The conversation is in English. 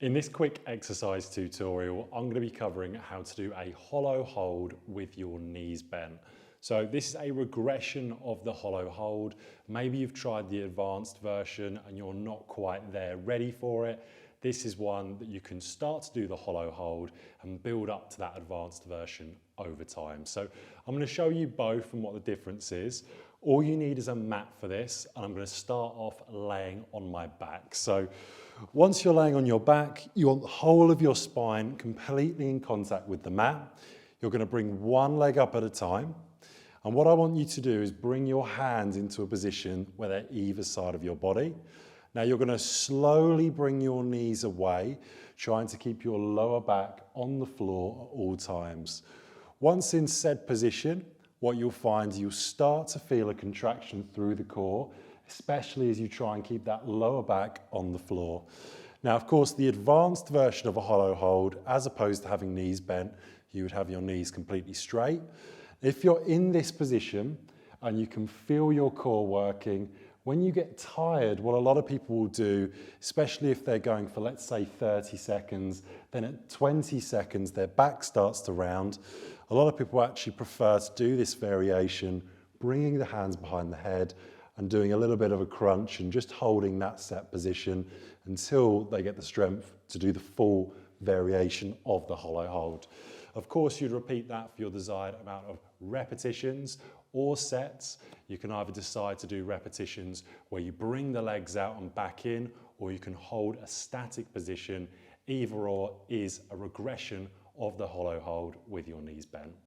In this quick exercise tutorial, I'm going to be covering how to do a hollow hold with your knees bent. So this is a regression of the hollow hold. Maybe you've tried the advanced version and you're not quite there ready for it. This is one that you can start to do the hollow hold and build up to that advanced version over time. So I'm going to show you both and what the difference is. All you need is a mat for this, and I'm going to start off laying on my back. So once you're laying on your back, you want the whole of your spine completely in contact with the mat. You're going to bring one leg up at a time. And what I want you to do is bring your hands into a position where they're either side of your body. Now you're going to slowly bring your knees away, trying to keep your lower back on the floor at all times. Once in said position, what you'll find is you'll start to feel a contraction through the core, especially as you try and keep that lower back on the floor. Now, of course, the advanced version of a hollow hold, as opposed to having knees bent, you would have your knees completely straight. If you're in this position and you can feel your core working, when you get tired, what a lot of people will do, especially if they're going for, let's say, 30 seconds, then at 20 seconds, their back starts to round. A lot of people actually prefer to do this variation, bringing the hands behind the head and doing a little bit of a crunch and just holding that set position until they get the strength to do the full variation of the hollow hold. Of course, you'd repeat that for your desired amount of repetitions or sets. You can either decide to do repetitions where you bring the legs out and back in, or you can hold a static position. Either or is a regression of the hollow hold with your knees bent.